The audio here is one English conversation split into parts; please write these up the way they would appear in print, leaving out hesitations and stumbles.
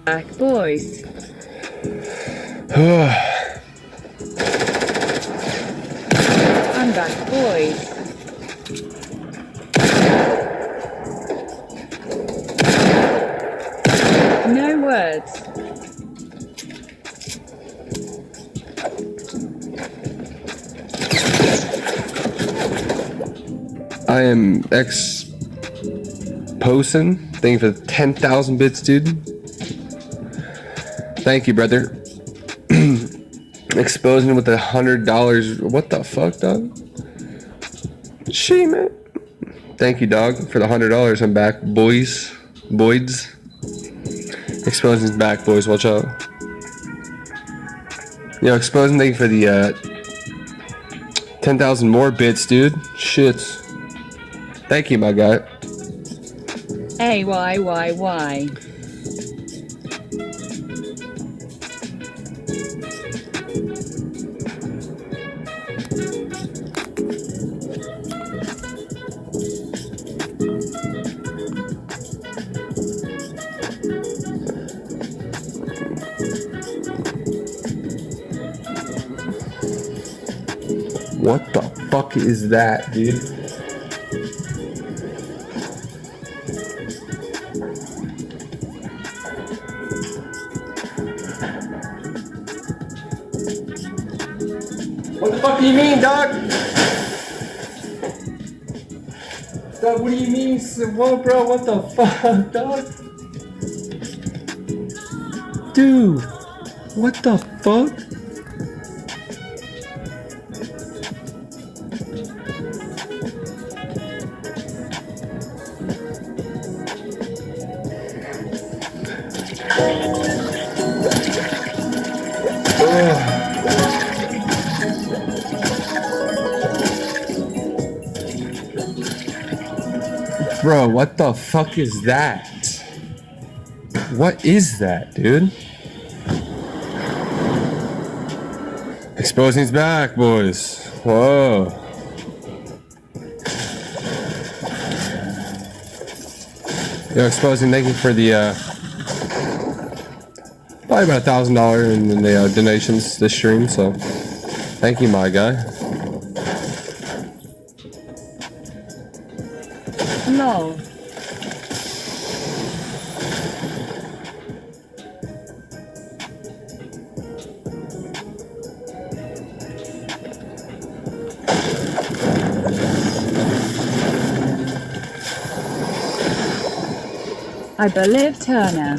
Back, boys. I'm back, boys. No words. I am Posen. Thank you for the 10,000 bits, dude. Thank you, brother. Exposing with $100. What the fuck, dog? Shame it. Thank you, dog, for the $100. I'm back, boys. Boyds. Exposing's back, boys. Watch out. Yo, Exposing, thank you for the 10,000 more bits, dude. Shit. Thank you, my guy. AYYY. What the fuck is that, dude? What the fuck do you mean, dog? Dog, what do you mean? Whoa, bro, what the fuck, dog? Dude, what the fuck? Bro, what the fuck is that? What is that, dude? Exposing's back, boys. Whoa. Yo, Exposing, thank you for the probably about $1,000 in the donations this stream, so thank you, my guy. No. I believe Turner.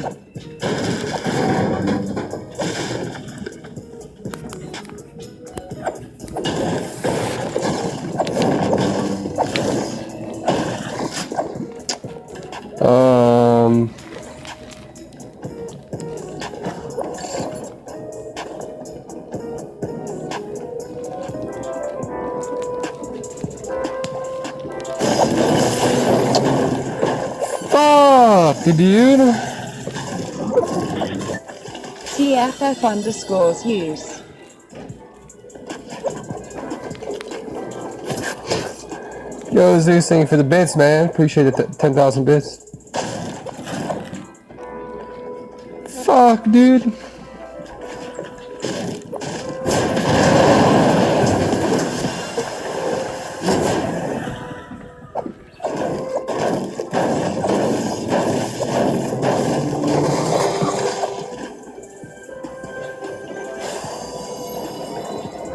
Dude. TFF_use. Yo, Zeus, thank you for the bits, man. Appreciate it. 10,000 bits. Fuck, dude.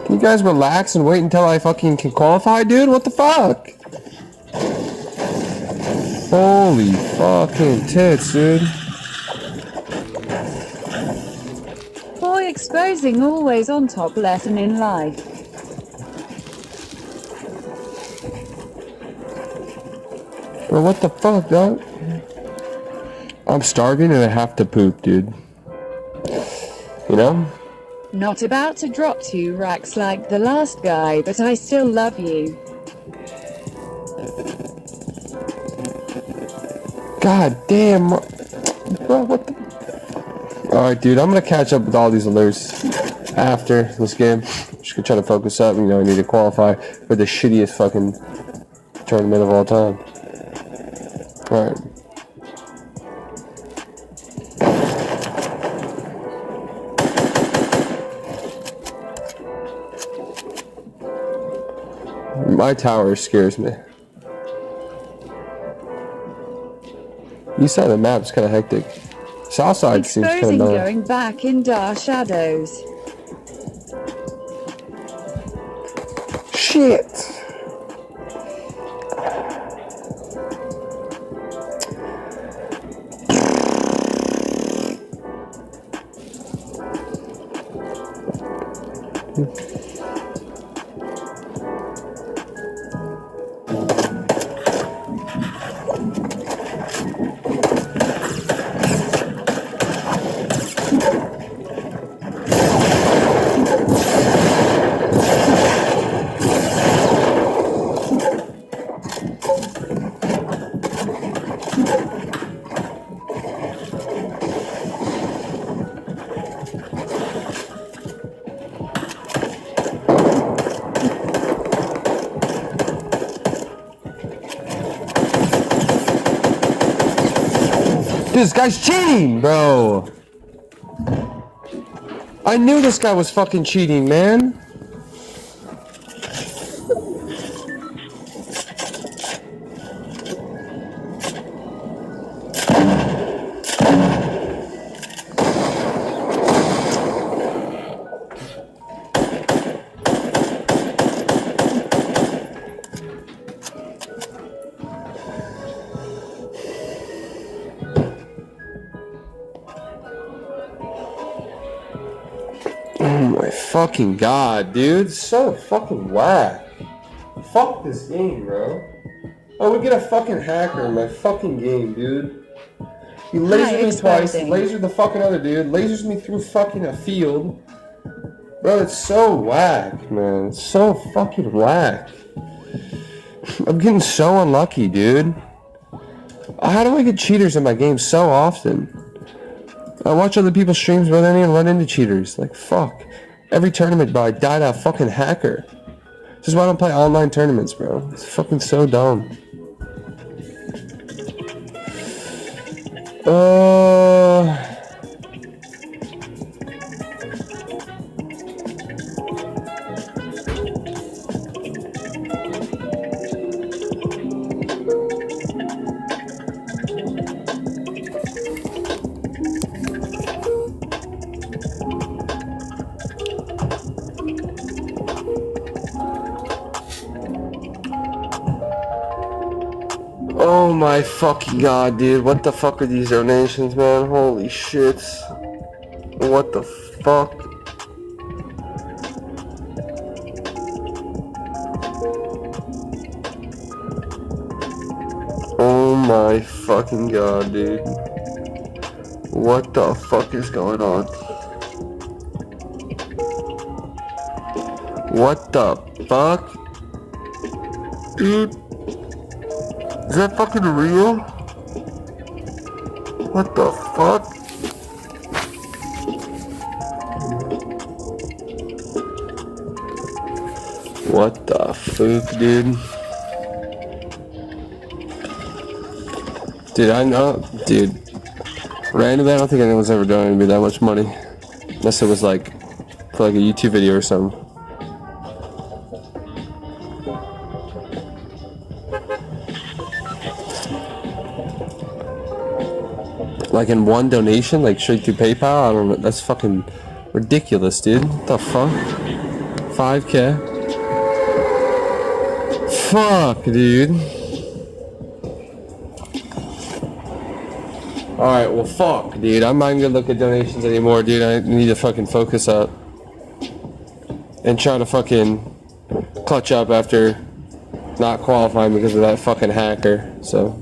You guys relax and wait until I fucking can qualify, dude? What the fuck? Holy fucking tits, dude. Boy, Exposing always on top lesson in life. Bro, what the fuck, dog? I'm starving and I have to poop, dude. You know? Not about to drop 2 racks like the last guy, but I still love you. God damn. Bro, what the... Alright, dude, I'm gonna catch up with all these alerts after this game. Just gonna try to focus up. You know, I need to qualify for the shittiest fucking tournament of all time. Alright. My tower scares me. East side of the map's kind of hectic. South side seems kind of Exposing dumb. going back in dark shadows. Shit. This guy's cheating, bro. I knew this guy was fucking cheating, man. Oh my fucking god, dude. So fucking whack. Fuck this game, bro. Oh, we get a fucking hacker in my fucking game, dude. He lasered me twice, lasered the fucking other dude, lasers me through fucking a field. Bro, it's so whack, man. It's so fucking whack. I'm getting so unlucky, dude. How do I get cheaters in my game so often? I watch other people's streams, but I don't even run into cheaters. Like, fuck. Every tournament, bro, I died a fucking hacker. This is why I don't play online tournaments, bro. It's fucking so dumb. Oh my fucking god, dude. What the fuck are these donations, man? Holy shit. What the fuck? Oh my fucking god, dude. What the fuck is going on? What the fuck? Dude. Is that fucking real? What the fuck? What the fuck, dude? Dude, I know, dude. Randomly, I don't think anyone's ever donated me that much money. Unless it was like, for like a YouTube video or something. Like in one donation, like straight through PayPal? I don't know. That's fucking ridiculous, dude. What the fuck? 5K? Fuck, dude. Alright, well, fuck, dude. I'm not even gonna look at donations anymore, dude. I need to fucking focus up. And try to fucking clutch up after not qualifying because of that fucking hacker, so.